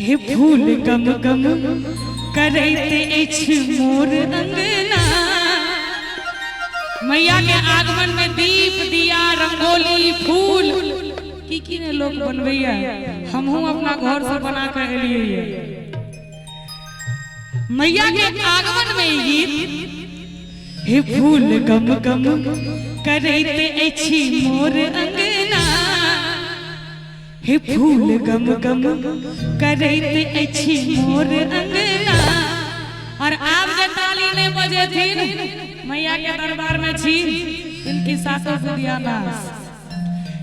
हे फूल गम गम करैत अछि मोर अंगना। मैया के आगमन में दीप दिया रंगोली फूल की ने लोग बनवैया, हमहू अपना घर से बना कर एलिए। मैया के आगमन में गीत हे फूल गम गम करैत अछि मोर अंगना। हे फूल गम गम करैत अछि मोर अंगना। और आप जे ताली नहीं बजे थी मैया के दरबार में छी इनकी सासों से दिया नाश।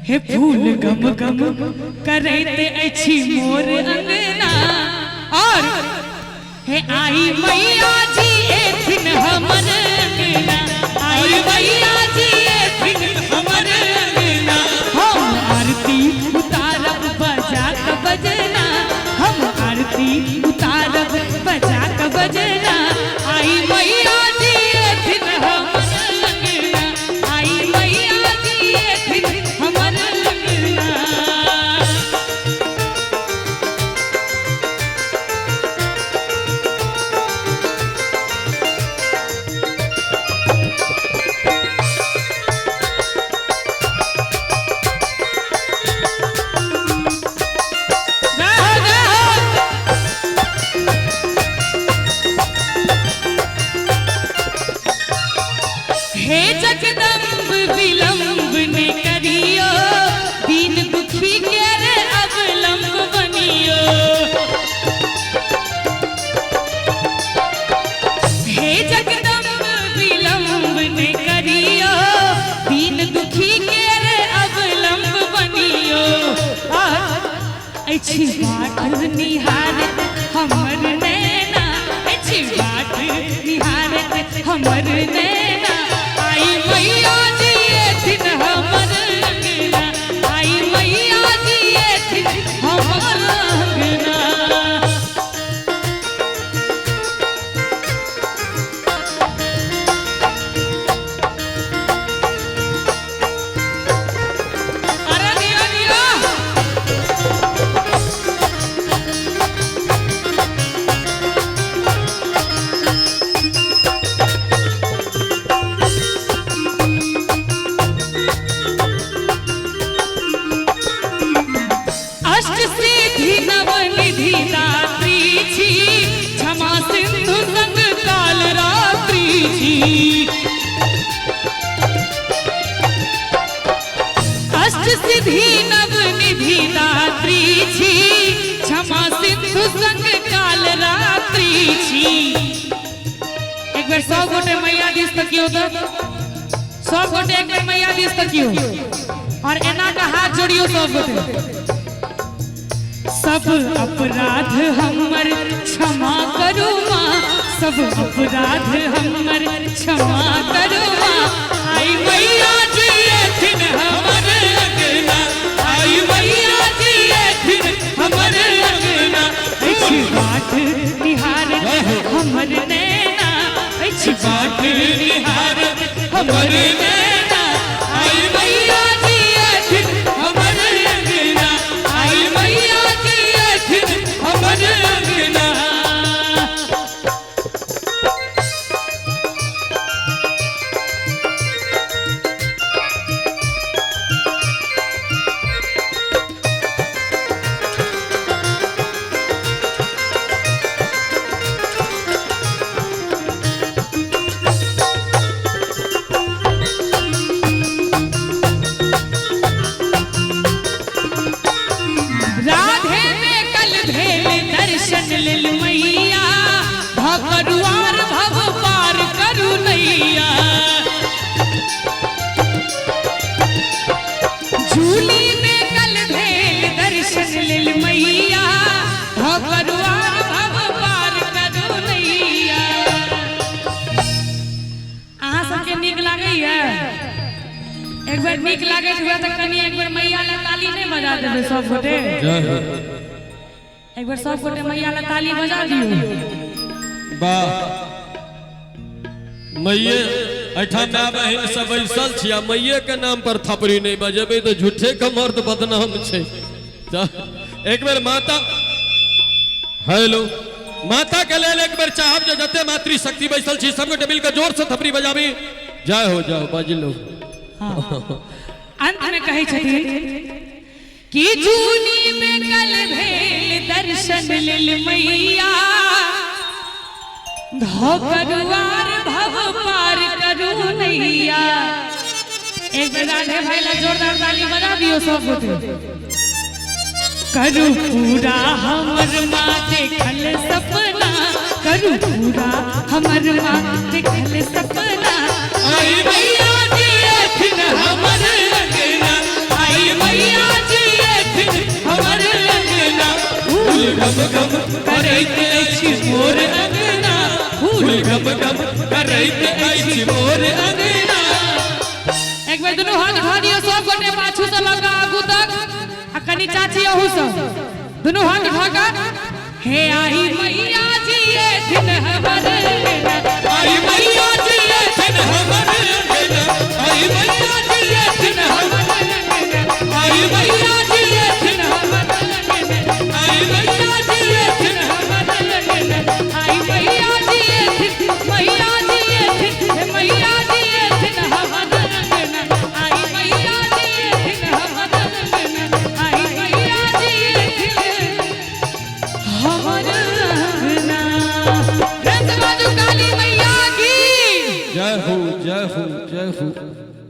हे फूल गम गम करैत अछि मोर अंगना। और हे आई मैया जी एथिन हमर अंगना। आई मैया जी एथिन हमर अंगना। हम आरती उतारब बजा के बजना। हम आरती उतारब बजा के बजना। आई मैया जी एथिन हमर अंगना। आई मैया जी एथिन हमर अंगना। हे जगदम्ब विलम्ब ने करियो। दीन दुखी के रे अवलंब बनियो। हे जगदम्ब विलम्ब ने करियो। दीन दुखी के रे अवलंब बनियो। अछि बाट निहारत हमर नैना। अछि बाट निहारत हमर नैना। आई मैया जी एथिन हमर अंगना। आई मैया जी एथिन हमर अंगना। अरे दिया दिया अष्ट सिद्धि नवनिधि दात्री छी। क्षमा सिंधु संग काल रात्रि छी। अष्ट सिद्धि नवनिधि दात्री छी। क्षमा सिंधु संग काल रात्रि छी। एक बार 100 गोटे मैया दिस तकियो तो 100 गोटे एक बार मैया दिस तकियो और एना का हाथ जोड़ियो 100 गोटे। सब अपराध हमर क्षमा करो माँ। सब अपराध हमर क्षमा करो माँ। आई मैया जी एथिन हमर अंगना। आई मैया जी एथिन हमर अंगना। अछि बाट निहारत हमर नैना। अछि बाट निहारत हमर नैना। आई मैया जी एथिन हमर अंगना। आई मैया जी एथिन हमर अंगना। राधे में कल भेल दर्शन लेल मैया। भगवार भव पार करू नैया। झूली में कल भेल दर्शन लेल मैया। भगवार भव पार करू नैया। अहाँ सबके नीक लागैया? एक बार नीक लागत हुआ तो कनी एक बार मैया ला ताली नहीं बजा देबे सब गोटे। एक बार सब गोटे मैया ला ताली बजा दियो। वाह मैये एठाम माय बहिन सब बैसल छिया। मैये के नाम पर थपड़ी नहीं बजेबे तो झूठे के मर्द बदनाम छे। एक बार माता हेलो माता के लेल एक बार चाहब जो जते मातृ शक्ति बैसल छी सब गोटे मिलकर जोर से थपरी बजाबी। जय हो जाओ बाजी लो। अंत में कहे छथिन कि जूनी में कल भेल दर्शन लेल मैया धोकरुआर भव पार करू नैया। एक बार राधे भाई ला जोरदार ताली बजा दियो सब गोटे। करू पूरा हमर माँ देखल सपना, करू पूरा हमर माँ देखल सपना। आई मैया जी एथिन हमर अंगना, आई मैया जी एथिन हमर अंगना। फूल गम गम करैत अछि मोर अंगना, फूल गम गम करैत अछि मोर अंगना। एक बार दुनू हाथ उठा दियो सब गोटे पाछू से लगा आगू तक आ कनी चाची अहू सब दुनू हाथ उठा कर हे आई मैया जी एथिन हमर अंगना।